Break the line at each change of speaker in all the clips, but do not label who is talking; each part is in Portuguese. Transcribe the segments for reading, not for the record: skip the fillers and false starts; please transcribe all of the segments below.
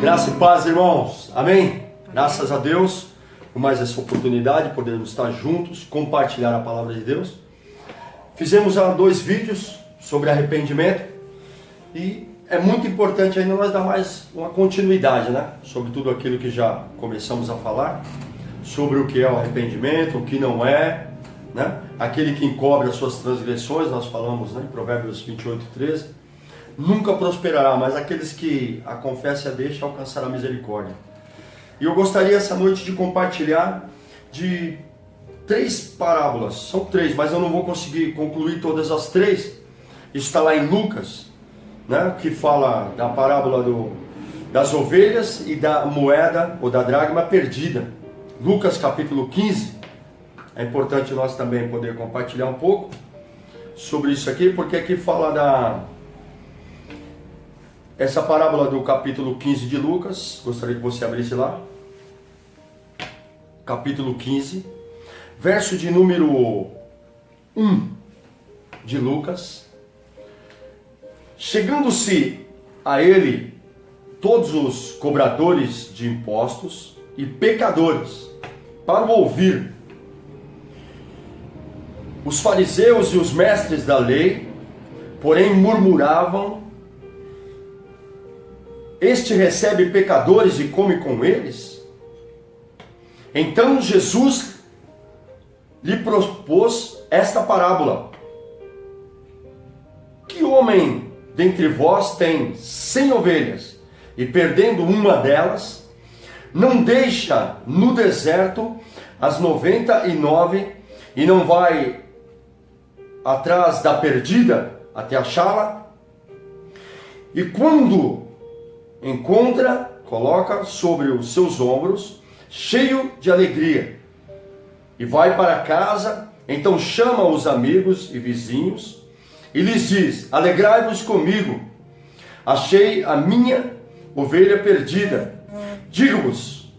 Graça e paz, irmãos. Amém? Graças a Deus por mais essa oportunidade, podermos estar juntos, compartilhar a palavra de Deus. Fizemos já 2 vídeos sobre arrependimento e é muito importante ainda nós dar mais uma continuidade, né? Sobre tudo aquilo que já começamos a falar, sobre o que é o arrependimento, o que não é, né? Aquele que encobre as suas transgressões, nós falamos, né, em Provérbios 28:13. Nunca prosperará, mas aqueles que a confessam e a deixam alcançarão a misericórdia. E eu gostaria essa noite de compartilhar de 3 parábolas. São 3, mas eu não vou conseguir concluir todas as 3. Isso está lá em Lucas, né, que fala da parábola das ovelhas e da moeda ou da dracma perdida. Lucas capítulo 15. É importante nós também poder compartilhar um pouco sobre isso aqui, porque aqui fala essa parábola do capítulo 15 de Lucas. Gostaria que você abrisse lá. Capítulo 15, verso de número 1 de Lucas. Chegando-se a ele todos os cobradores de impostos e pecadores para o ouvir, os fariseus e os mestres da lei, porém, murmuravam: este recebe pecadores e come com eles? Então Jesus lhe propôs esta parábola: que homem dentre vós tem 100 ovelhas, e perdendo uma delas, não deixa no deserto as 99 e não vai atrás da perdida até achá-la? E quando encontra, coloca sobre os seus ombros, cheio de alegria, e vai para casa. Então chama os amigos e vizinhos e lhes diz: alegrai-vos comigo, achei a minha ovelha perdida. Digo-vos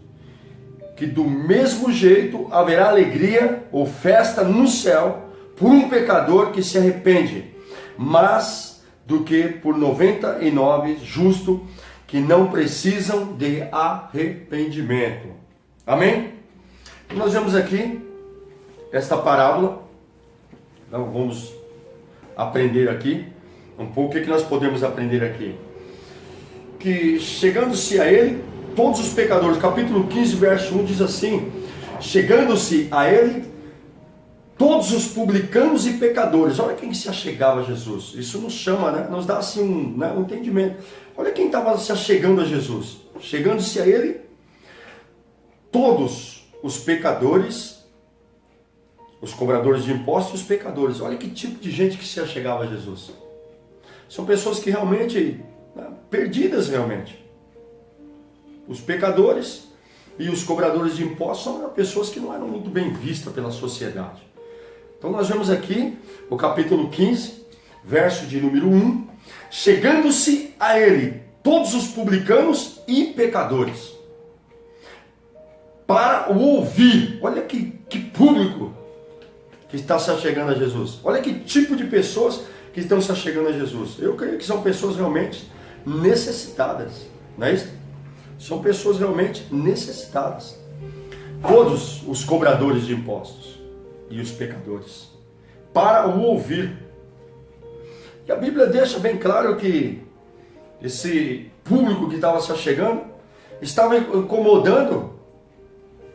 que do mesmo jeito haverá alegria ou festa no céu por um pecador que se arrepende, mas do que por 99 justos que não precisam de arrependimento. Amém? Nós vemos aqui esta parábola. Então vamos aprender aqui um pouco. O que nós podemos aprender aqui? Que chegando-se a ele todos os pecadores, capítulo 15, verso 1 diz assim: chegando-se a ele todos os publicanos e pecadores. Olha quem se achegava a Jesus. Isso nos chama, né? Nos dá assim um entendimento. Olha quem estava se achegando a Jesus. Chegando-se a ele todos os pecadores, os cobradores de impostos e os pecadores. Olha que tipo de gente que se achegava a Jesus. São pessoas que realmente, perdidas realmente. Os pecadores e os cobradores de impostos são pessoas que não eram muito bem vistas pela sociedade. Então nós vemos aqui o capítulo 15, verso de número 1. Chegando-se a ele todos os publicanos e pecadores para o ouvir. Olha que público que está se achegando a Jesus. Olha que tipo de pessoas que estão se achegando a Jesus. Eu creio que são pessoas realmente necessitadas, não é isso? São pessoas realmente necessitadas. Todos os cobradores de impostos e os pecadores para o ouvir. E a Bíblia deixa bem claro que esse público que estava se achegando estava incomodando,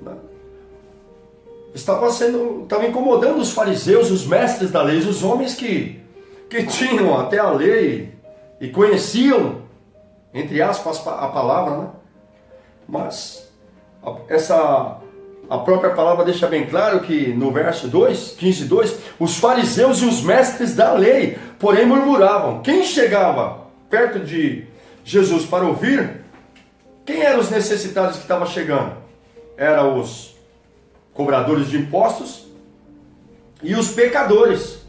né? Estava incomodando os fariseus, os mestres da lei, os homens que tinham até a lei e conheciam, entre aspas, a palavra, né? Mas a própria palavra deixa bem claro que no verso 2, 15:2, os fariseus e os mestres da lei, porém, murmuravam. Quem chegava perto de Jesus para ouvir? Quem eram os necessitados que estavam chegando? Eram os cobradores de impostos e os pecadores.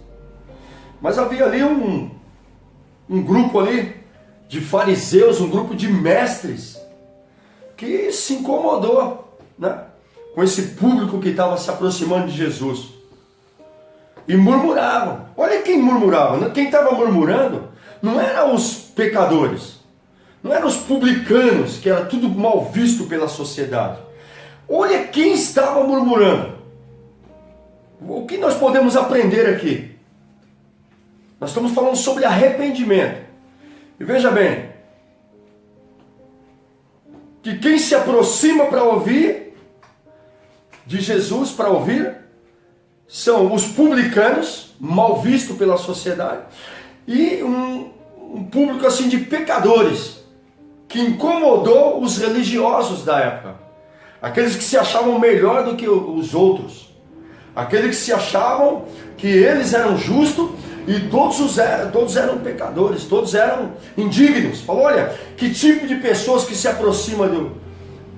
Mas havia ali um grupo ali de fariseus, um grupo de mestres que se incomodou, né, com esse público que estava se aproximando de Jesus. E murmuravam. Olha quem murmurava. Quem estava murmurando não eram os pecadores, Não eram os publicanos, que era tudo mal visto pela sociedade. Olha quem estava murmurando. O que nós podemos aprender aqui? Nós estamos falando sobre arrependimento. E veja bem, que quem se aproxima para ouvir de Jesus, para ouvir, são os publicanos, mal visto pela sociedade, e um público assim de pecadores, que incomodou os religiosos da época, aqueles que se achavam melhor do que os outros, aqueles que se achavam que eles eram justos e todos eram pecadores, todos eram indignos. Falou, olha, que tipo de pessoas que se aproximam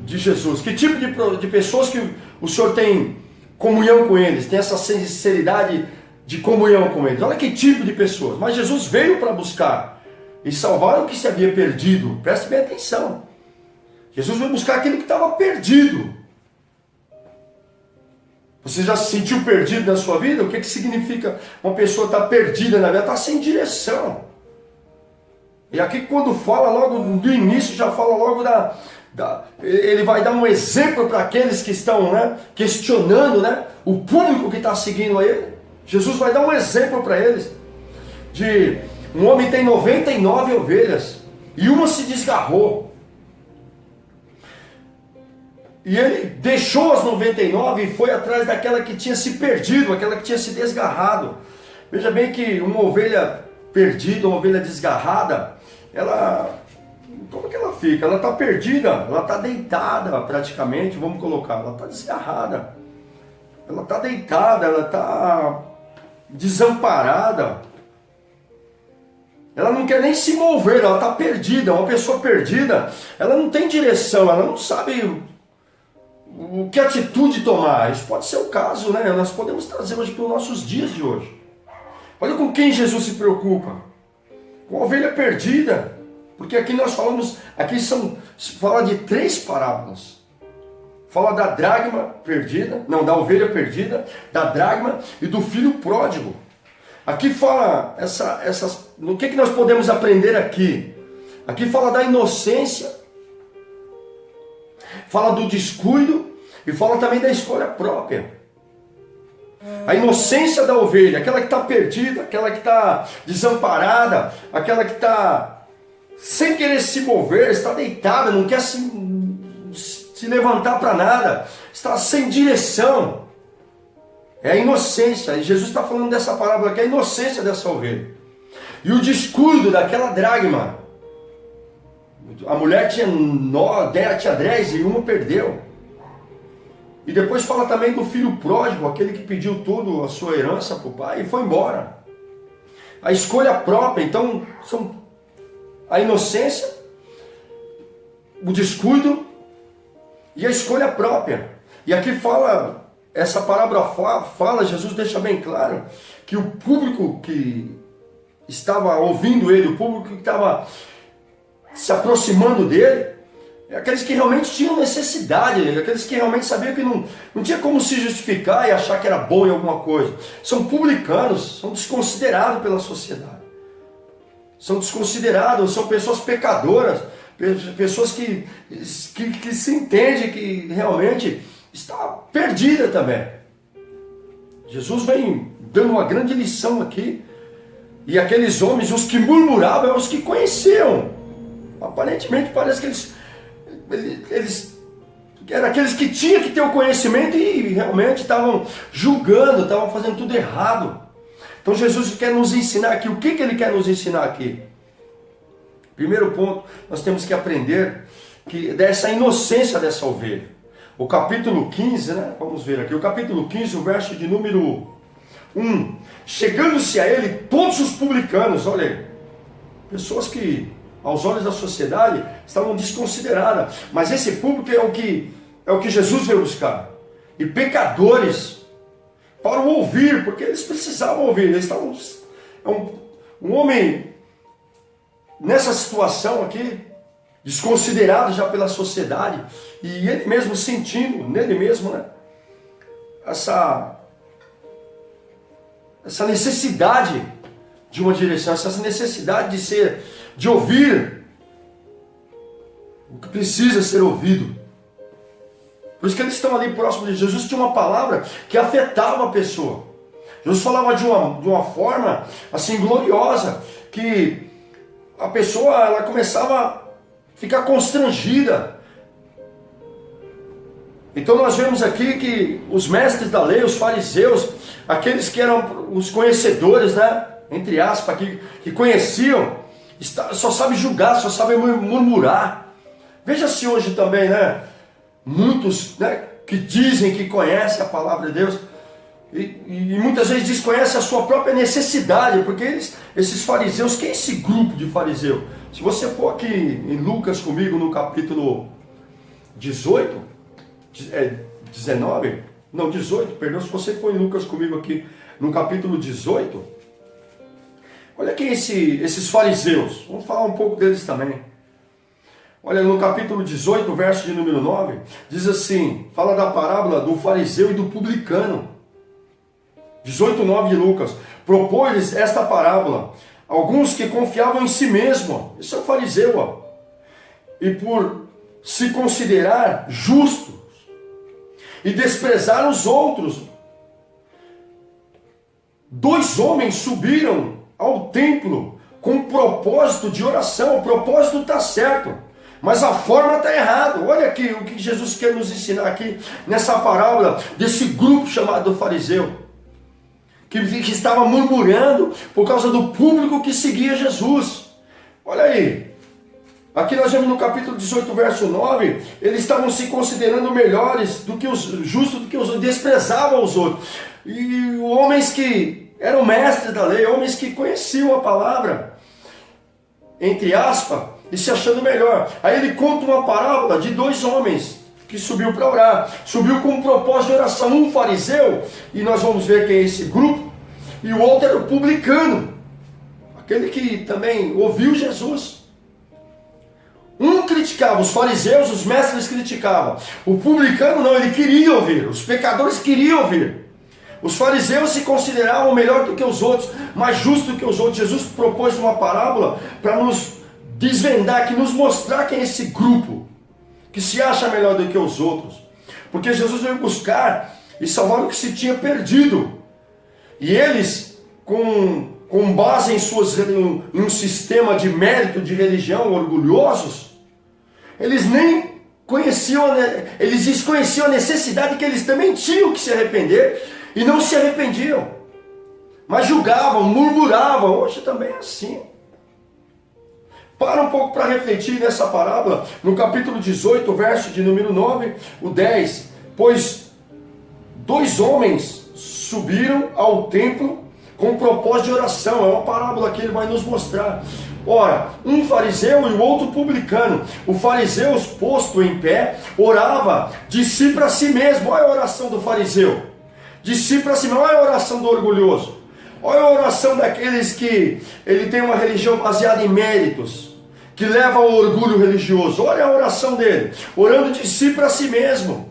de Jesus, que tipo de pessoas que o Senhor tem comunhão com eles, tem essa sinceridade de comunhão com eles. Olha que tipo de pessoas. Mas Jesus veio para buscar e salvar o que se havia perdido. Preste bem atenção. Jesus veio buscar aquele que estava perdido. Você já se sentiu perdido na sua vida? O que significa uma pessoa estar perdida na vida? Está sem direção. E aqui quando fala logo do início, já fala logo ele vai dar um exemplo para aqueles que estão, né, questionando, né, o público que está seguindo a ele. Jesus vai dar um exemplo para eles. De um homem tem 99 ovelhas e uma se desgarrou. E ele deixou as 99 e foi atrás daquela que tinha se perdido, aquela que tinha se desgarrado. Veja bem que uma ovelha perdida, uma ovelha desgarrada, como que ela fica? Ela está perdida, ela está deitada praticamente, vamos colocar, ela está desgarrada. Ela está deitada, ela está desamparada. Ela não quer nem se mover, ela está perdida. Uma pessoa perdida, ela não tem direção, ela não sabe o que atitude tomar. Isso pode ser o caso, né? Nós podemos trazer hoje para os nossos dias de hoje. Olha com quem Jesus se preocupa. Com a ovelha perdida. Porque aqui nós falamos, fala de 3 parábolas. Fala da dracma perdida, não, da ovelha perdida, da dracma e do filho pródigo. Aqui fala o que nós podemos aprender aqui? Aqui fala da inocência, fala do descuido e fala também da escolha própria. A inocência da ovelha, aquela que está perdida, aquela que está desamparada, aquela que está sem querer se mover, está deitada, não quer se levantar para nada, está sem direção. É a inocência, e Jesus está falando dessa parábola aqui, a inocência dessa ovelha. E o descuido daquela dracma. A mulher tinha 10 e uma perdeu. E depois fala também do filho pródigo, aquele que pediu tudo, a sua herança para o pai e foi embora. A escolha própria, então, são a inocência, o descuido e a escolha própria. E aqui fala, essa parábola fala, Jesus deixa bem claro, que o público que estava ouvindo ele, o público que estava se aproximando dele, aqueles que realmente tinham necessidade, aqueles que realmente sabiam que não tinha como se justificar e achar que era bom em alguma coisa. São publicanos, são desconsiderados pela sociedade. São desconsiderados, são pessoas pecadoras, pessoas que se entende que realmente está perdida também. Jesus vem dando uma grande lição aqui. E aqueles homens, os que murmuravam, eram os que conheciam. Aparentemente parece que eles eram aqueles que tinham que ter o conhecimento e realmente estavam julgando, estavam fazendo tudo errado. Então Jesus quer nos ensinar aqui. O que ele quer nos ensinar aqui? Primeiro ponto, nós temos que aprender dessa inocência dessa ovelha. O capítulo 15, né? Vamos ver aqui. O capítulo 15, o verso de número 1. Chegando-se a ele todos os publicanos, olha aí, pessoas que aos olhos da sociedade estavam desconsideradas. Mas esse público é o que Jesus veio buscar. E pecadores para o ouvir, porque eles precisavam ouvir. Eles estavam, um homem nessa situação aqui, desconsiderado já pela sociedade, e ele mesmo sentindo, nele mesmo, né, essa necessidade de uma direção, essa necessidade de ouvir o que precisa ser ouvido. Por isso que eles estão ali próximo de Jesus. Tinha uma palavra que afetava a pessoa. Jesus falava de uma forma assim gloriosa, que a pessoa ela começava a ficar constrangida. Então nós vemos aqui que os mestres da lei, os fariseus, aqueles que eram os conhecedores, né, entre aspas, que conheciam, só sabem julgar, só sabem murmurar. Veja se hoje também, né, muitos, né, que dizem que conhecem a palavra de Deus, e muitas vezes desconhecem a sua própria necessidade, porque esses fariseus, quem é esse grupo de fariseu? Se você for aqui em Lucas comigo no capítulo 18, 18, perdão, se você for em Lucas comigo aqui no capítulo 18, olha quem esses fariseus, vamos falar um pouco deles também. Olha, no capítulo 18, verso de número 9, diz assim, fala da parábola do fariseu e do publicano. 18:9 de Lucas, propôs-lhes esta parábola, alguns que confiavam em si mesmo, esse é o fariseu, ó, e por se considerar justos, e desprezar os outros. 2 homens subiram ao templo com propósito de oração, o propósito está certo, mas a forma está errada. Olha aqui o que Jesus quer nos ensinar aqui, nessa parábola, desse grupo chamado fariseu, que estava murmurando por causa do público que seguia Jesus. Olha aí, aqui nós vemos no capítulo 18, verso 9, eles estavam se considerando melhores do que os justos, do que os desprezavam os outros. E homens que eram mestres da lei, homens que conheciam a palavra, entre aspas, e se achando melhor. Aí ele conta uma parábola de 2 homens que subiu para orar, subiu com um propósito de oração, um fariseu, e nós vamos ver quem é esse grupo, e o outro era o publicano, aquele que também ouviu Jesus. Um criticava, os fariseus, os mestres criticavam, o publicano não, ele queria ouvir, os pecadores queriam ouvir. Os fariseus se consideravam melhor do que os outros, mais justos do que os outros. Jesus propôs uma parábola para nos desvendar, que nos mostrar quem é esse grupo que se acha melhor do que os outros, porque Jesus veio buscar e salvar o que se tinha perdido, e eles, com base em um sistema de mérito de religião, orgulhosos, eles nem conheciam, eles desconheciam a necessidade que eles também tinham que se arrepender, e não se arrependiam, mas julgavam, murmuravam. Hoje também é assim. Para um pouco para refletir nessa parábola, no capítulo 18, verso de número 9, o 10. Pois 2 homens subiram ao templo com propósito de oração. É uma parábola que ele vai nos mostrar. Ora, um fariseu e o outro publicano. O fariseu, posto em pé, orava de si para si mesmo. Olha a oração do fariseu. De si para si mesmo. Olha a oração do orgulhoso. Olha a oração daqueles que ele tem uma religião baseada em méritos, que leva ao orgulho religioso. Olha a oração dele, orando de si para si mesmo.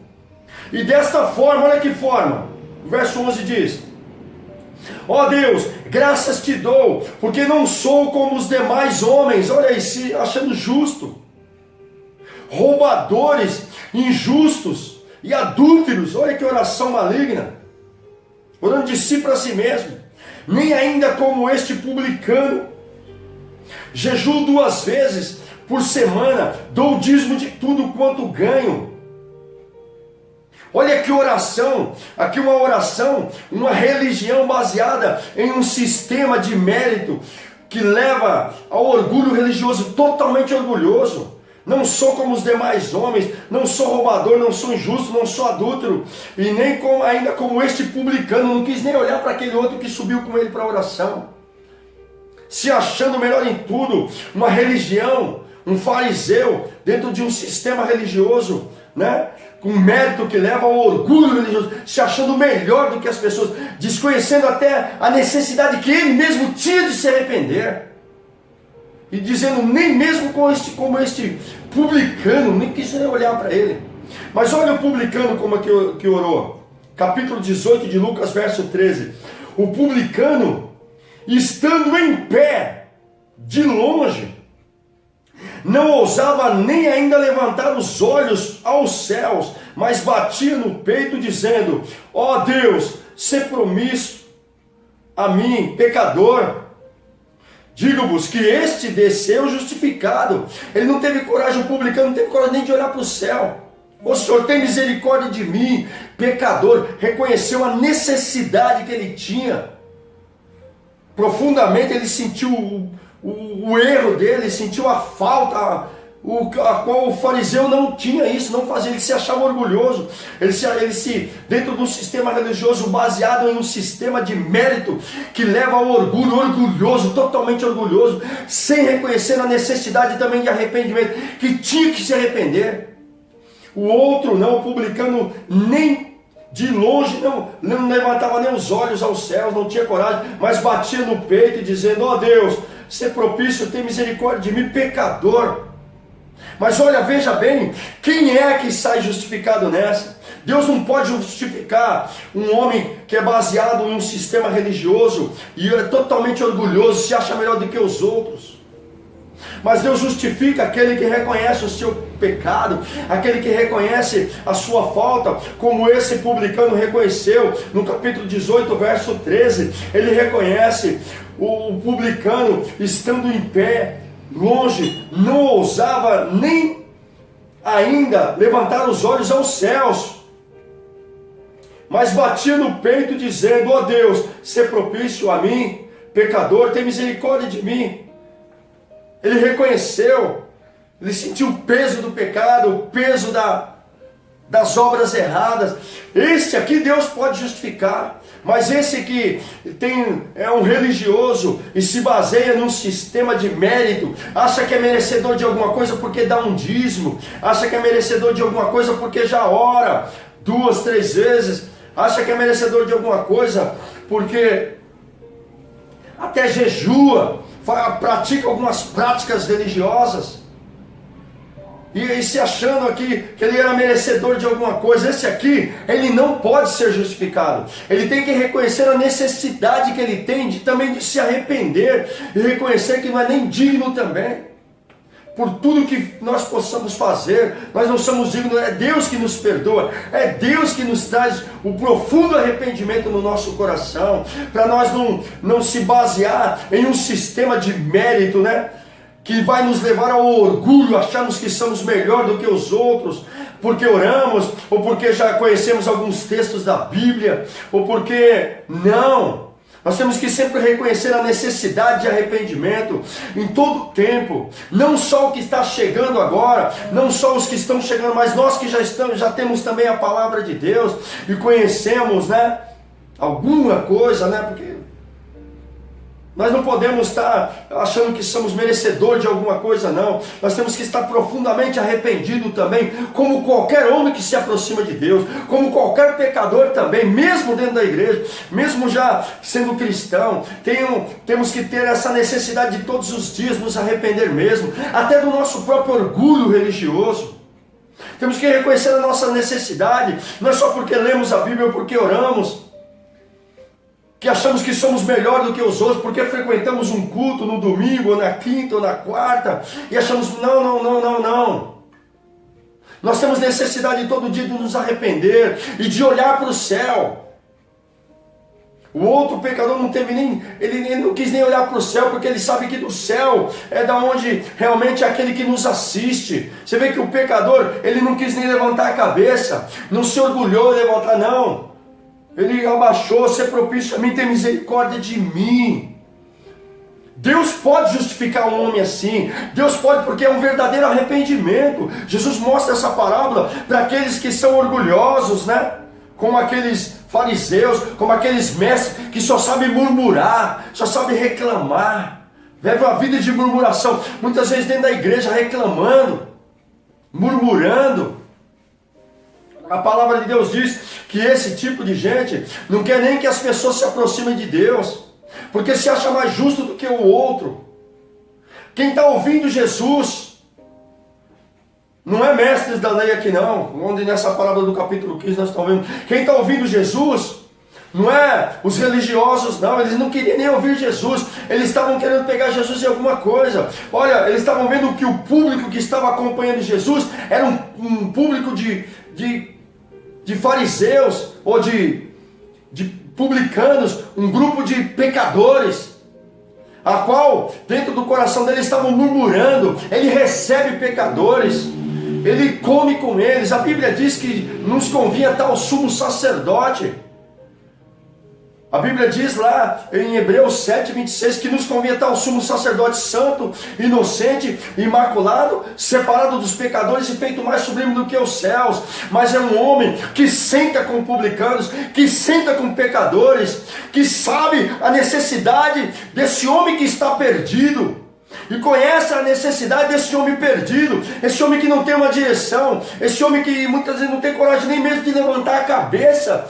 E desta forma, olha que forma, o verso 11 diz: ó Deus, graças te dou, porque não sou como os demais homens, olha aí, se achando justo, roubadores, injustos e adúlteros. Olha que oração maligna, orando de si para si mesmo. Nem ainda como este publicano. Jejuo 2 vezes por semana, dou o dízimo de tudo quanto ganho. Olha que oração, aqui uma oração, uma religião baseada em um sistema de mérito que leva ao orgulho religioso, totalmente orgulhoso. Não sou como os demais homens, não sou roubador, não sou injusto, não sou adúltero, e nem ainda como este publicano. Não quis nem olhar para aquele outro que subiu com ele para a oração, se achando melhor em tudo, uma religião, um fariseu, dentro de um sistema religioso, né? Com mérito que leva ao orgulho religioso, se achando melhor do que as pessoas, desconhecendo até a necessidade que ele mesmo tinha de se arrepender. E dizendo, nem mesmo como este publicano, nem quis nem olhar para ele. Mas olha o publicano como que orou. Capítulo 18 de Lucas, verso 13. O publicano, estando em pé, de longe, não ousava nem ainda levantar os olhos aos céus, mas batia no peito dizendo: ó Deus, sê promício a mim, pecador. Digo-vos que este desceu justificado. Ele não teve coragem, o publicano não teve coragem nem de olhar para o céu. O Senhor tem misericórdia de mim, pecador. Reconheceu a necessidade que ele tinha. Profundamente ele sentiu o erro dele, sentiu a falta, a qual o fariseu não tinha isso, não fazia. Ele se achava orgulhoso. Ele se dentro de um sistema religioso baseado em um sistema de mérito que leva ao orgulho, orgulhoso, totalmente orgulhoso, sem reconhecer a necessidade também de arrependimento, que tinha que se arrepender. O outro não, o publicano, nem de longe não levantava nem os olhos aos céus, não tinha coragem, mas batia no peito dizendo: ó Deus, sê propício, tem misericórdia de mim, pecador. Mas olha, veja bem, quem é que sai justificado nessa? Deus não pode justificar um homem que é baseado em um sistema religioso e é totalmente orgulhoso, se acha melhor do que os outros. Mas Deus justifica aquele que reconhece o seu pecado, aquele que reconhece a sua falta, como esse publicano reconheceu no capítulo 18, verso 13. Ele reconhece, o publicano estando em pé, longe, não ousava nem ainda levantar os olhos aos céus, mas batia no peito dizendo: ó Deus, sê propício a mim, pecador, tem misericórdia de mim. Ele reconheceu, ele sentiu o peso do pecado, o peso das obras erradas. Esse aqui Deus pode justificar, mas esse que é um religioso e se baseia num sistema de mérito, acha que é merecedor de alguma coisa porque dá um dízimo, acha que é merecedor de alguma coisa porque já ora 2, 3 vezes, acha que é merecedor de alguma coisa porque até jejua, pratica algumas práticas religiosas, e se achando aqui que ele era merecedor de alguma coisa. Esse aqui, ele não pode ser justificado. Ele tem que reconhecer a necessidade que ele tem também de se arrepender e reconhecer que não é nem digno também. Por tudo que nós possamos fazer, nós não somos dignos. É Deus que nos perdoa, é Deus que nos traz o profundo arrependimento no nosso coração, para nós não se basear em um sistema de mérito, né? Que vai nos levar ao orgulho, acharmos que somos melhor do que os outros, porque oramos, ou porque já conhecemos alguns textos da Bíblia, ou porque não. Nós temos que sempre reconhecer a necessidade de arrependimento em todo tempo. Não só o que está chegando agora, não só os que estão chegando, mas nós que já temos também a palavra de Deus e conhecemos, né, alguma coisa, né, porque nós não podemos estar achando que somos merecedores de alguma coisa, não. Nós temos que estar profundamente arrependidos também, como qualquer homem que se aproxima de Deus, como qualquer pecador também, mesmo dentro da igreja, mesmo já sendo cristão. Temos que ter essa necessidade de todos os dias nos arrepender mesmo, até do nosso próprio orgulho religioso. Temos que reconhecer a nossa necessidade, não é só porque lemos a Bíblia ou porque oramos, que achamos que somos melhor do que os outros, porque frequentamos um culto no domingo, ou na quinta, ou na quarta, e achamos, não. Nós temos necessidade todo dia de nos arrepender, e de olhar para o céu. O outro pecador não teve ele não quis nem olhar para o céu, porque ele sabe que do céu é da onde realmente é aquele que nos assiste. Você vê que o pecador, ele não quis nem levantar a cabeça, não se orgulhou de levantar, não. Ele abaixou: ser propício a mim, tem misericórdia de mim. Deus pode justificar um homem assim. Deus pode, porque é um verdadeiro arrependimento. Jesus mostra essa parábola para aqueles que são orgulhosos, né? Como aqueles fariseus, como aqueles mestres que só sabem murmurar, só sabem reclamar. Vive uma vida de murmuração, muitas vezes dentro da igreja reclamando, murmurando. A palavra de Deus diz que esse tipo de gente não quer nem que as pessoas se aproximem de Deus, porque se acha mais justo do que o outro. Quem está ouvindo Jesus não é mestres da lei aqui não, onde nessa palavra do capítulo 15 nós estamos vendo. Quem está ouvindo Jesus Não é os religiosos, não, eles não queriam nem ouvir Jesus, eles estavam querendo pegar Jesus em alguma coisa. Olha, eles estavam vendo que o público que estava acompanhando Jesus era um público de fariseus, ou de publicanos, um grupo de pecadores, a qual dentro do coração dele estavam murmurando. Ele recebe pecadores, ele come com eles. A Bíblia diz que nos convinha tal sumo sacerdote. A Bíblia diz lá em Hebreus 7, 26 que nos convinha tal sumo sacerdote santo, inocente, imaculado, separado dos pecadores e feito mais sublime do que os céus. Mas é um homem que senta com publicanos, que senta com pecadores, que sabe a necessidade desse homem que está perdido. E conhece a necessidade desse homem perdido, esse homem que não tem uma direção, esse homem que muitas vezes não tem coragem nem mesmo de levantar a cabeça,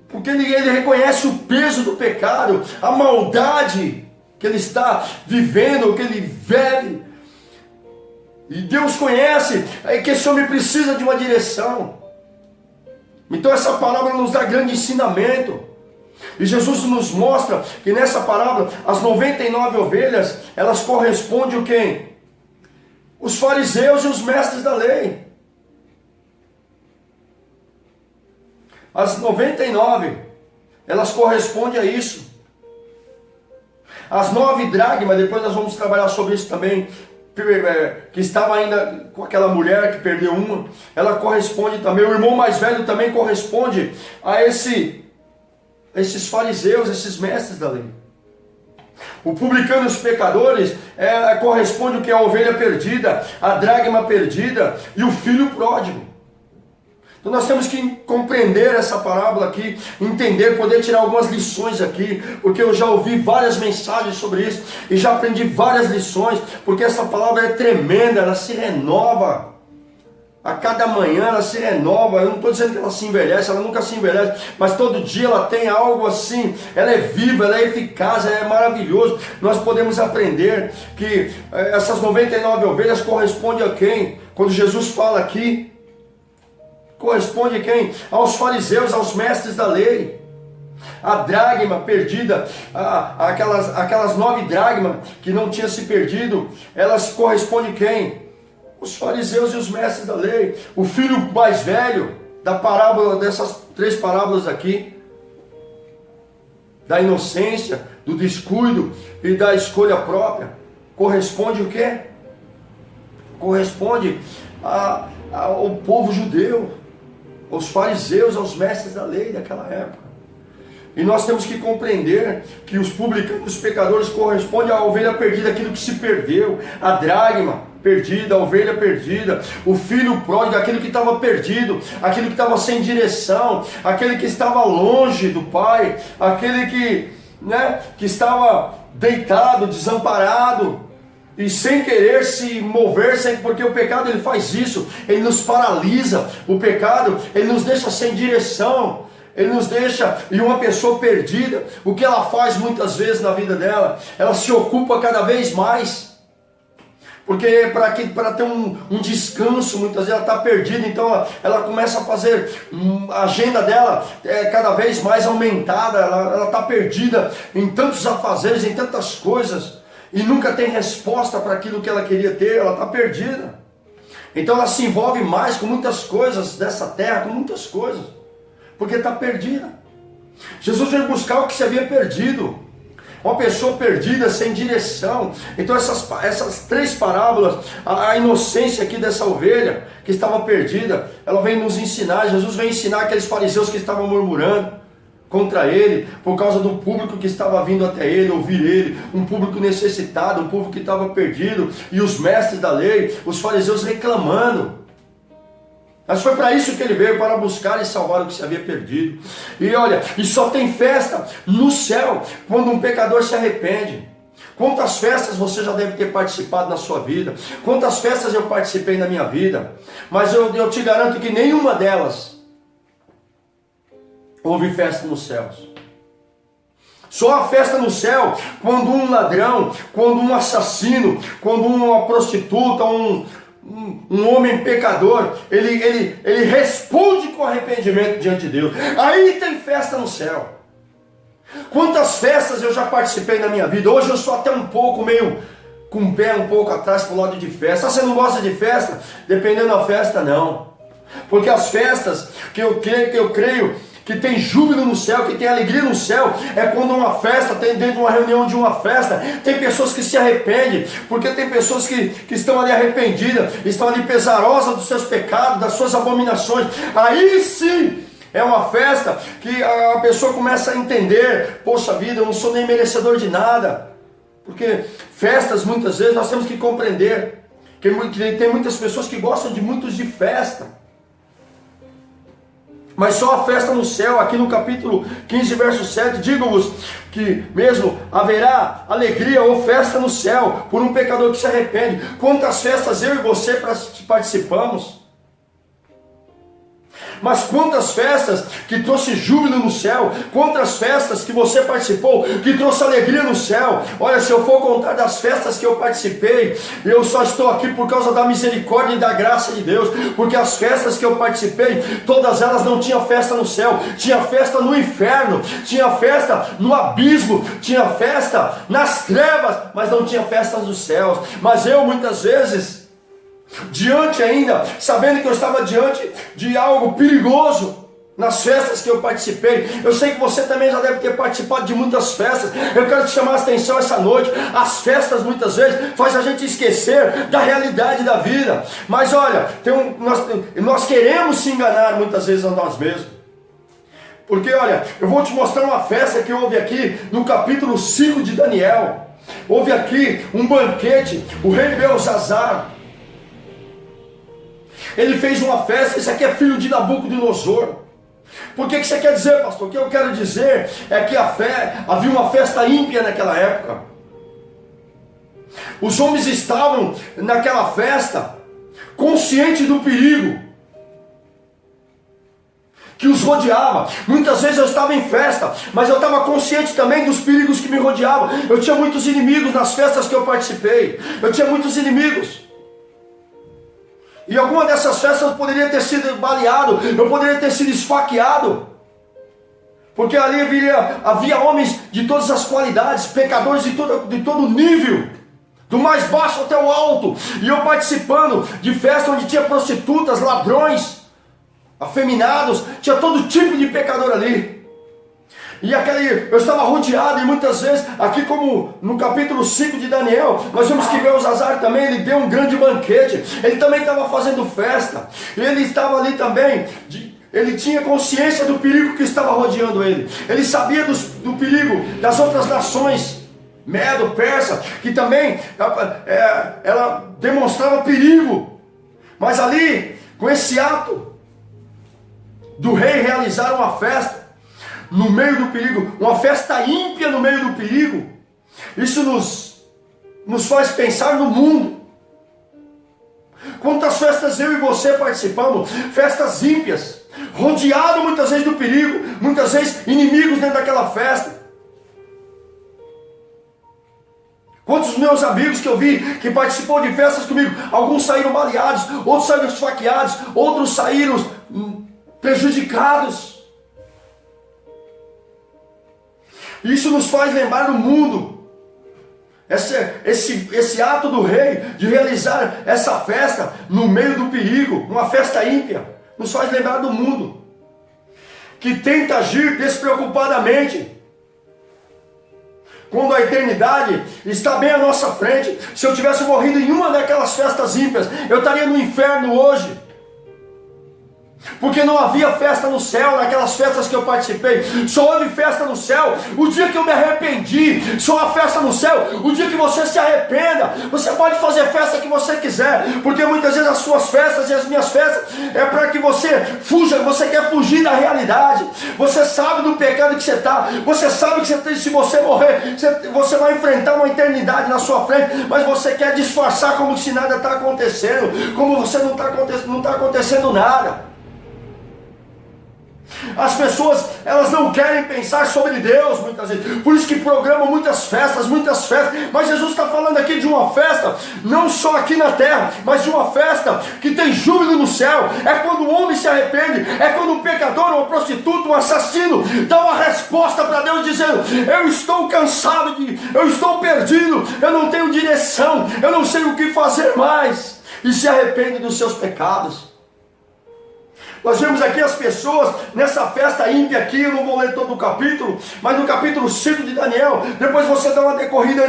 porque ele reconhece o peso do pecado, a maldade que ele está vivendo, que ele vive. E Deus conhece que esse homem precisa de uma direção. Então essa palavra nos dá grande ensinamento. E Jesus nos mostra que nessa parábola, as 99 ovelhas, elas correspondem a quem? Os fariseus e os mestres da lei. As 99, elas correspondem a isso. As 9 dracmas, depois nós vamos trabalhar sobre isso também, que estava ainda com aquela mulher que perdeu uma, ela corresponde também. O irmão mais velho também corresponde a esses fariseus, esses mestres da lei. O publicano e os pecadores corresponde o que é a ovelha perdida, a dracma perdida e o filho pródigo. Então nós temos que compreender essa parábola aqui, entender, poder tirar algumas lições aqui, porque eu já ouvi várias mensagens sobre isso e já aprendi várias lições, porque essa palavra é tremenda, ela se renova. A cada manhã ela se renova. Eu não estou dizendo que ela se envelhece, ela nunca se envelhece, mas todo dia ela tem algo assim, ela é viva, ela é eficaz, ela é maravilhoso. Nós podemos aprender que essas 99 ovelhas correspondem a quem? Quando Jesus fala aqui, corresponde a quem? Aos fariseus, aos mestres da lei. A dracma perdida, aquelas 9 dracmas que não tinham se perdido, elas correspondem a quem? Os fariseus e os mestres da lei. O filho mais velho da parábola, dessas 3 parábolas aqui, da inocência, do descuido e da escolha própria, corresponde o quê? Corresponde ao povo judeu, aos fariseus, aos mestres da lei daquela época. E nós temos que compreender que os publicanos, os pecadores, correspondem à ovelha perdida, aquilo que se perdeu, a dracma perdida, a ovelha perdida, o filho pródigo, aquele que estava perdido, aquele que estava sem direção, aquele que estava longe do pai, aquele que estava deitado, desamparado, e sem querer se mover, porque o pecado ele faz isso, ele nos paralisa. O pecado ele nos deixa sem direção, ele nos deixa. E uma pessoa perdida, o que ela faz muitas vezes na vida dela? Ela se ocupa cada vez mais, porque para ter um descanso, muitas vezes ela está perdida, então ela começa a fazer a agenda dela cada vez mais aumentada. Ela está perdida em tantos afazeres, em tantas coisas, e nunca tem resposta para aquilo que ela queria ter. Ela está perdida. Então ela se envolve mais com muitas coisas dessa terra, com muitas coisas, porque está perdida. Jesus veio buscar o que se havia perdido. Uma pessoa perdida, sem direção. Então essas 3 parábolas, a inocência aqui dessa ovelha que estava perdida, ela vem nos ensinar. Jesus vem ensinar aqueles fariseus que estavam murmurando contra ele, por causa do público que estava vindo até ele, ouvir ele, um público necessitado, um público que estava perdido, e os mestres da lei, os fariseus reclamando. Mas foi para isso que ele veio, para buscar e salvar o que se havia perdido. E olha, e só tem festa no céu quando um pecador se arrepende. Quantas festas você já deve ter participado na sua vida? Quantas festas eu participei na minha vida? Mas eu te garanto que nenhuma delas houve festa nos céus. Só a festa no céu quando um ladrão, quando um assassino, quando uma prostituta, um homem pecador, ele responde com arrependimento diante de Deus. Aí tem festa no céu. Quantas festas eu já participei na minha vida. Hoje eu sou até um pouco meio com o pé um pouco atrás para o lado de festa. Você não gosta de festa? Dependendo da festa, não. Porque as festas que eu creio que tem júbilo no céu, que tem alegria no céu, é quando uma festa, tem dentro de uma reunião de uma festa, tem pessoas que se arrependem, porque tem pessoas que estão ali arrependidas, estão ali pesarosas dos seus pecados, das suas abominações. Aí sim é uma festa que a pessoa começa a entender: poxa vida, eu não sou nem merecedor de nada. Porque festas, muitas vezes, nós temos que compreender que tem muitas pessoas que gostam de festa. Mas só a festa no céu. Aqui no capítulo 15, verso 7, digo-vos que mesmo haverá alegria ou festa no céu por um pecador que se arrepende. Quantas festas eu e você participamos? Mas quantas festas que trouxe júbilo no céu, quantas festas que você participou, que trouxe alegria no céu. Olha, se eu for contar das festas que eu participei, eu só estou aqui por causa da misericórdia e da graça de Deus, porque as festas que eu participei, todas elas não tinham festa no céu, tinha festa no inferno, tinha festa no abismo, tinha festa nas trevas, mas não tinha festa nos céus. Mas eu muitas vezes, diante ainda, sabendo que eu estava diante de algo perigoso nas festas que eu participei. Eu sei que você também já deve ter participado de muitas festas. Eu quero te chamar a atenção essa noite. As festas muitas vezes fazem a gente esquecer da realidade da vida. Mas olha, nós queremos se enganar muitas vezes a nós mesmos. Porque olha, eu vou te mostrar uma festa que houve aqui no capítulo 5 de Daniel. Houve aqui um banquete. O rei Belzazar, ele fez uma festa. Esse aqui é filho de Nabucodonosor. Por que você quer dizer, pastor? O que eu quero dizer é que havia uma festa ímpia naquela época. Os homens estavam naquela festa conscientes do perigo que os rodeava. Muitas vezes eu estava em festa, mas eu estava consciente também dos perigos que me rodeavam. Eu tinha muitos inimigos nas festas que eu participei. Eu tinha muitos inimigos. E alguma dessas festas eu poderia ter sido baleado, eu poderia ter sido esfaqueado. Porque ali havia homens de todas as qualidades, pecadores de todo nível, do mais baixo até o alto. E eu participando de festa onde tinha prostitutas, ladrões, afeminados, tinha todo tipo de pecador ali. E eu estava rodeado, e muitas vezes, aqui como no capítulo 5 de Daniel, nós vemos que Belzazar também, ele deu um grande banquete, ele também estava fazendo festa, e ele estava ali também, ele tinha consciência do perigo que estava rodeando ele, ele sabia do perigo das outras nações, Medo, Persa, que também ela demonstrava perigo, mas ali, com esse ato do rei realizar uma festa, no meio do perigo, uma festa ímpia no meio do perigo, isso nos faz pensar no mundo. Quantas festas eu e você participamos, festas ímpias, rodeado muitas vezes do perigo, muitas vezes inimigos dentro daquela festa. Quantos meus amigos que eu vi que participou de festas comigo, alguns saíram baleados, outros saíram esfaqueados, outros saíram prejudicados. Isso nos faz lembrar do mundo. Esse ato do rei de realizar essa festa no meio do perigo, uma festa ímpia, nos faz lembrar do mundo, que tenta agir despreocupadamente, quando a eternidade está bem à nossa frente. Se eu tivesse morrido em uma daquelas festas ímpias, eu estaria no inferno hoje. Porque não havia festa no céu naquelas festas que eu participei. Só houve festa no céu o dia que eu me arrependi. Só há festa no céu o dia que você se arrependa. Você pode fazer festa que você quiser, porque muitas vezes as suas festas e as minhas festas é para que você fuja. Você quer fugir da realidade. Você sabe do pecado que você está. Você sabe que se você morrer, você vai enfrentar uma eternidade na sua frente. Mas você quer disfarçar como se nada está acontecendo, como você não está acontecendo nada. As pessoas, elas não querem pensar sobre Deus muitas vezes, por isso que programam muitas festas, mas Jesus está falando aqui de uma festa, não só aqui na terra, mas de uma festa que tem júbilo no céu. É quando o homem se arrepende, é quando um pecador, uma prostituta, um assassino, dá uma resposta para Deus dizendo: eu estou cansado, eu estou perdido, eu não tenho direção, eu não sei o que fazer mais, e se arrepende dos seus pecados. Nós vemos aqui as pessoas nessa festa ímpia aqui, eu não vou ler todo o capítulo, mas no capítulo 5 de Daniel, depois você dá uma decorrida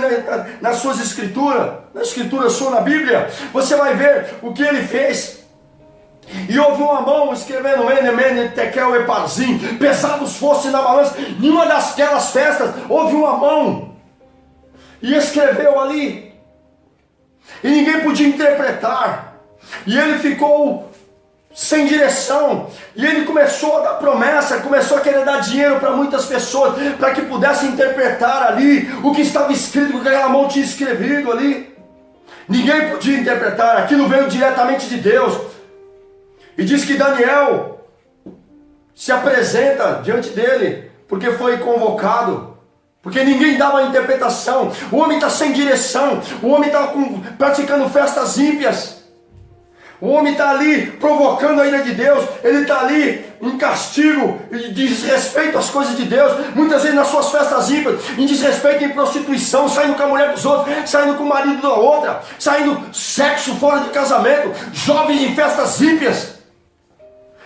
nas suas escrituras, na escritura sua, na Bíblia, você vai ver o que ele fez. E houve uma mão escrevendo Mene, Mene, Tekel, Eparzim, pesados fossem na balança. Em uma daquelas festas, houve uma mão, e escreveu ali, e ninguém podia interpretar, e ele ficou sem direção, e ele começou a dar promessa, começou a querer dar dinheiro para muitas pessoas, para que pudessem interpretar ali o que estava escrito, o que aquela mão tinha escrevido ali. Ninguém podia interpretar, aquilo veio diretamente de Deus. E diz que Daniel se apresenta diante dele, porque foi convocado, porque ninguém dava a interpretação. O homem está sem direção, o homem está praticando festas ímpias. O homem está ali provocando a ira de Deus, ele está ali em castigo, em desrespeito às coisas de Deus, muitas vezes nas suas festas ímpias, em desrespeito, em prostituição, saindo com a mulher dos outros, saindo com o marido da outra, saindo sexo fora de casamento, jovens em festas ímpias,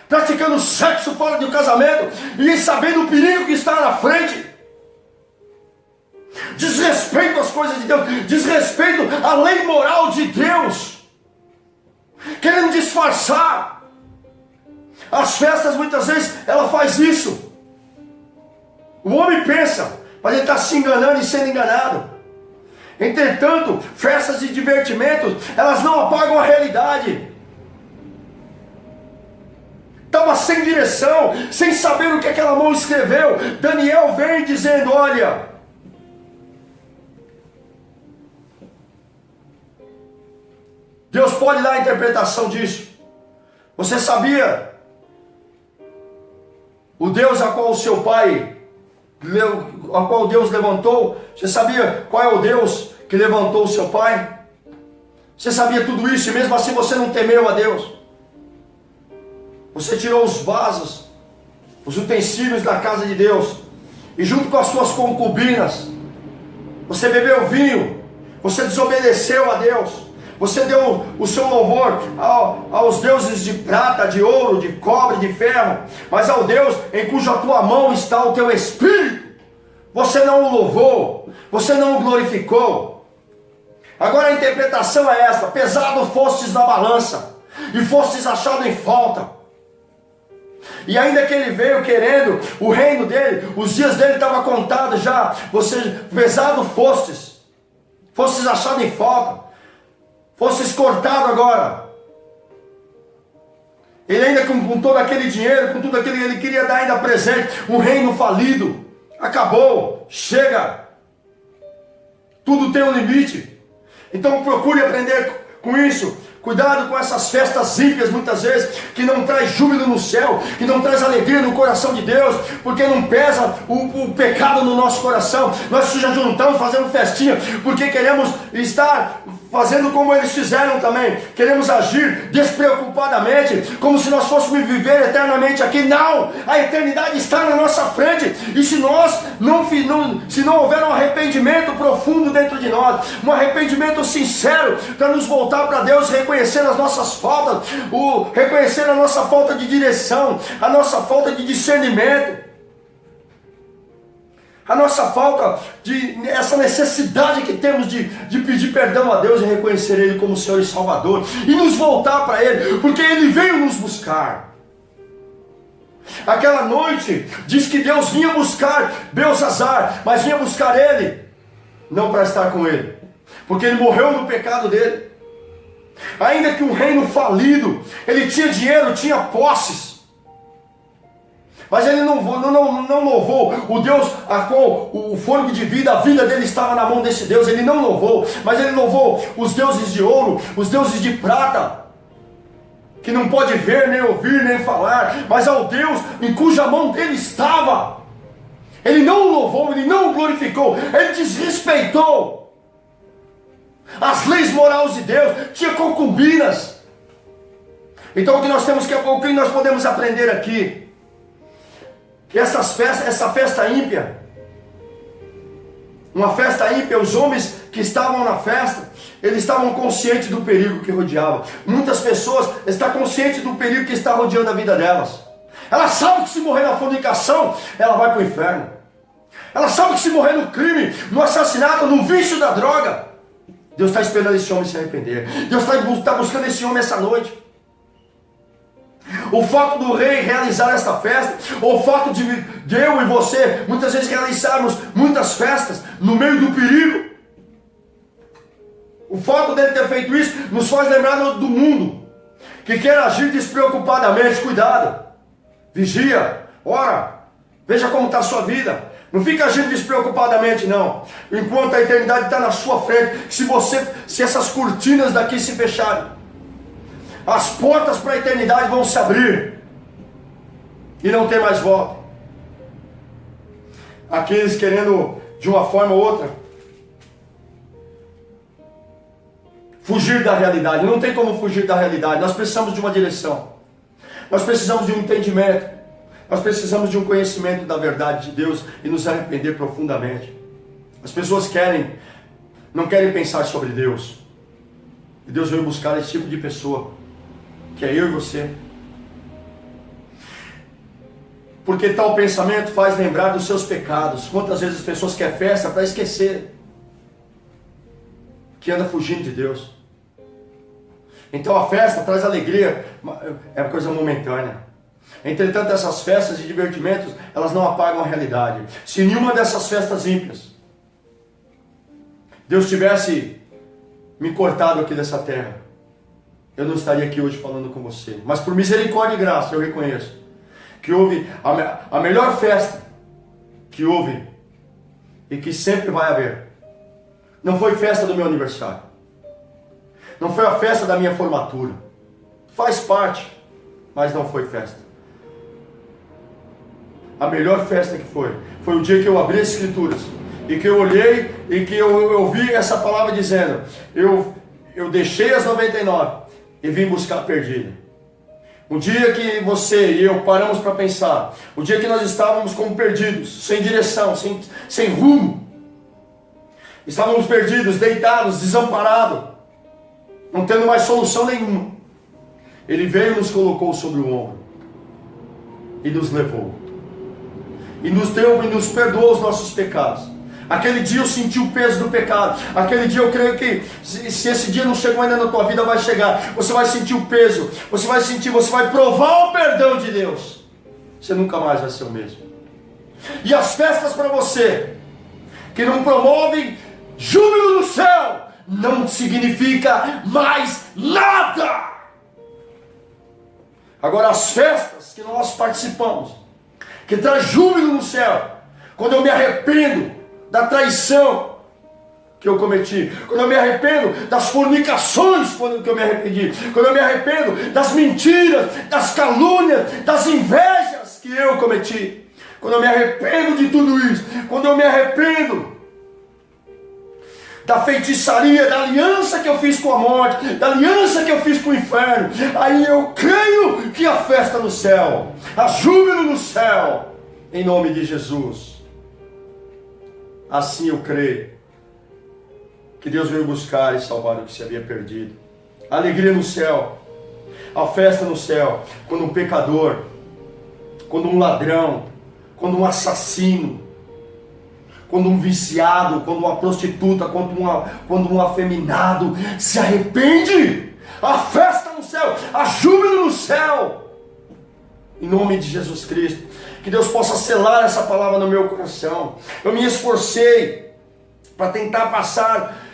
praticando sexo fora de casamento, e sabendo o perigo que está na frente. Desrespeito às coisas de Deus, desrespeito à lei moral de Deus, querendo disfarçar. As festas muitas vezes ela faz isso. O homem pensa, mas ele está se enganando e sendo enganado. Entretanto, festas de divertimentos, elas não apagam a realidade. Estava sem direção, sem saber o que aquela mão escreveu. Daniel vem dizendo: olha, Deus pode dar a interpretação disso. Você sabia? O Deus a qual o seu pai, a qual Deus levantou, você sabia qual é o Deus que levantou o seu pai? Você sabia tudo isso e mesmo assim você não temeu a Deus? Você tirou os vasos, os utensílios da casa de Deus, e junto com as suas concubinas, você bebeu vinho, você desobedeceu a Deus. Você deu o seu louvor aos deuses de prata, de ouro, de cobre, de ferro, mas ao Deus em cuja tua mão está o teu espírito, você não o louvou, você não o glorificou. Agora a interpretação é esta: pesado fostes na balança, e fostes achado em falta. E ainda que ele veio querendo o reino dele, os dias dele estavam contados já, você pesado fostes achado em falta, fosses cortado agora. Ele ainda com todo aquele dinheiro, com tudo aquilo que ele queria dar ainda presente, um reino falido, acabou, chega, tudo tem um limite. Então procure aprender com isso. Cuidado com essas festas ímpias muitas vezes, que não traz júbilo no céu, que não traz alegria no coração de Deus, porque não pesa o pecado no nosso coração. Nós já juntamos fazendo festinha, porque queremos estar fazendo como eles fizeram também. Queremos agir despreocupadamente, como se nós fôssemos viver eternamente aqui. Não! A eternidade está na nossa frente. E se nós se não houver um arrependimento profundo dentro de nós, um arrependimento sincero, para nos voltar para Deus, reconhecer as nossas faltas, reconhecer a nossa falta de direção, a nossa falta de discernimento, a nossa falta essa necessidade que temos de pedir perdão a Deus e reconhecer Ele como Senhor e Salvador, e nos voltar para Ele, porque Ele veio nos buscar. Aquela noite diz que Deus vinha buscar Belzazar, mas vinha buscar ele, não para estar com ele, porque ele morreu no pecado dele. Ainda que um reino falido, ele tinha dinheiro, tinha posses, mas ele não louvou o Deus a qual o fôlego de vida, a vida dele estava na mão desse Deus. Ele não louvou, mas ele louvou os deuses de ouro, os deuses de prata. que não pode ver, nem ouvir, nem falar, mas ao Deus em cuja mão dele estava. Ele não o louvou, ele não o glorificou, ele desrespeitou as leis morais de Deus, tinha concubinas. Então o que nós temos que, o que nós podemos aprender aqui? Essa festa ímpia, uma festa ímpia, os homens que estavam na festa, eles estavam conscientes do perigo que rodeava. Muitas pessoas estão conscientes do perigo que está rodeando a vida delas. Ela sabe que se morrer na fornicação, ela vai para o inferno. Ela sabe que se morrer no crime, no assassinato, no vício da droga, Deus está esperando esse homem se arrepender. Deus está buscando esse homem essa noite. O fato do rei realizar esta festa, ou o fato de eu e você muitas vezes realizarmos muitas festas no meio do perigo, o fato dele ter feito isso nos faz lembrar do mundo que quer agir despreocupadamente. Cuidado, vigia, ora, veja como está a sua vida. Não fica agindo despreocupadamente, não. Enquanto a eternidade está na sua frente, se essas cortinas daqui se fecharem, as portas para a eternidade vão se abrir e não tem mais volta. Aqueles querendo de uma forma ou outra fugir da realidade. Não tem como fugir da realidade. Nós precisamos de uma direção. Nós precisamos de um entendimento. Nós precisamos de um conhecimento da verdade de Deus e nos arrepender profundamente. As pessoas não querem pensar sobre Deus. E Deus veio buscar esse tipo de pessoa, que é eu e você. Porque tal pensamento faz lembrar dos seus pecados. Quantas vezes as pessoas querem festa para esquecer que anda fugindo de Deus. Então a festa traz alegria, é uma coisa momentânea. Entretanto, essas festas e divertimentos, elas não apagam a realidade. Se nenhuma dessas festas ímpias Deus tivesse me cortado aqui dessa terra, eu não estaria aqui hoje falando com você. Mas por misericórdia e graça, eu reconheço que houve a melhor festa que houve e que sempre vai haver. Não foi festa do meu aniversário. Não foi a festa da minha formatura. Faz parte, mas não foi festa. A melhor festa que foi o dia que eu abri as Escrituras e que eu olhei e que eu ouvi essa palavra dizendo: eu deixei as 99 e vim buscar a perdida. O dia que você e eu paramos para pensar, o dia que nós estávamos como perdidos, sem direção, sem rumo, estávamos perdidos, deitados, desamparados, não tendo mais solução nenhuma, Ele veio e nos colocou sobre o ombro e nos levou e nos deu e nos perdoou os nossos pecados. Aquele dia eu senti o peso do pecado. Aquele dia eu creio que se esse dia não chegou ainda na tua vida, vai chegar. Você vai sentir o peso, você vai provar o perdão de Deus. Você nunca mais vai ser o mesmo. E as festas para você que não promovem júbilo no céu, não significa mais nada. Agora as festas que nós participamos, que traz júbilo no céu, quando eu me arrependo da traição que eu cometi, quando eu me arrependo das fornicações que eu me arrependi, quando eu me arrependo das mentiras, das calúnias, das invejas que eu cometi, quando eu me arrependo de tudo isso, quando eu me arrependo da feitiçaria, da aliança que eu fiz com a morte, da aliança que eu fiz com o inferno, aí eu creio que a festa no céu, a júbilo no céu, em nome de Jesus. Assim eu creio que Deus veio buscar e salvar o que se havia perdido. A alegria no céu, a festa no céu, quando um pecador, quando um ladrão, quando um assassino, quando um viciado, quando uma prostituta, quando um afeminado se arrepende, a festa no céu, a júbilo no céu, em nome de Jesus Cristo. Que Deus possa selar essa palavra no meu coração. Eu me esforcei para tentar passar,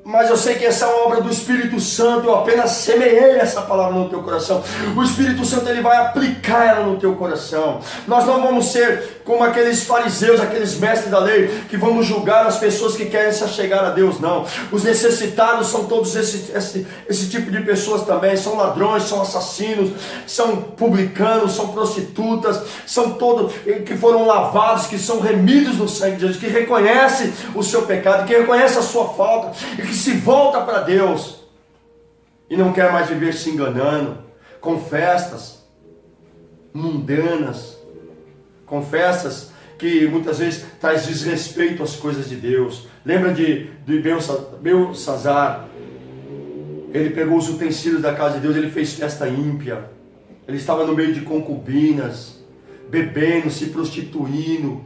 mas eu sei que essa é uma obra do Espírito Santo. Eu apenas semeei essa palavra no teu coração. O Espírito Santo, ele vai aplicar ela no teu coração. Nós não vamos ser como aqueles fariseus, aqueles mestres da lei, que vamos julgar as pessoas que querem se achegar a Deus, não. Os necessitados são todos esse tipo de pessoas também, são ladrões, são assassinos, são publicanos, são prostitutas, são todos que foram lavados, que são remidos no sangue de Jesus, que reconhecem o seu pecado, que reconhecem a sua falta, e que se volta para Deus, e não quer mais viver se enganando, com festas mundanas, com festas que muitas vezes traz desrespeito às coisas de Deus. Lembra de Belsazar? Ele pegou os utensílios da casa de Deus, ele fez festa ímpia, ele estava no meio de concubinas, bebendo, se prostituindo,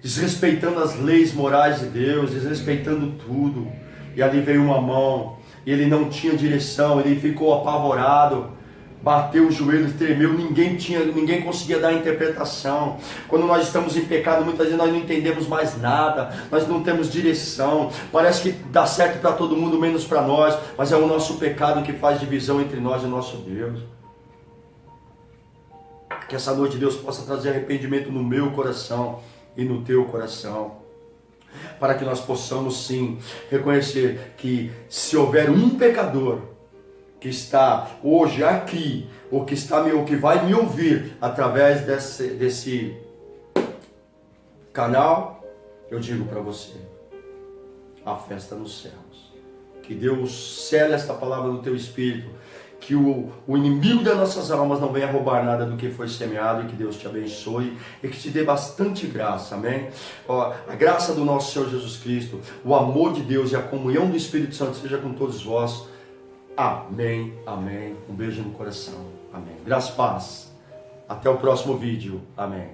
desrespeitando as leis morais de Deus, desrespeitando tudo. E ali veio uma mão, e ele não tinha direção, ele ficou apavorado, bateu os joelhos, tremeu, ninguém conseguia dar interpretação. Quando nós estamos em pecado, muitas vezes nós não entendemos mais nada, nós não temos direção, parece que dá certo para todo mundo, menos para nós, mas é o nosso pecado que faz divisão entre nós e o nosso Deus. Que essa noite Deus possa trazer arrependimento no meu coração e no teu coração, para que nós possamos sim reconhecer que se houver um pecador que está hoje aqui, ou que vai me ouvir através desse canal, eu digo para você, a festa nos céus. Que Deus cele esta palavra no teu espírito, que o inimigo das nossas almas não venha roubar nada do que foi semeado, e que Deus te abençoe e que te dê bastante graça, amém? A graça do nosso Senhor Jesus Cristo, o amor de Deus e a comunhão do Espírito Santo seja com todos vós. Amém, amém. Um beijo no coração. Amém. Graça e paz. Até o próximo vídeo. Amém.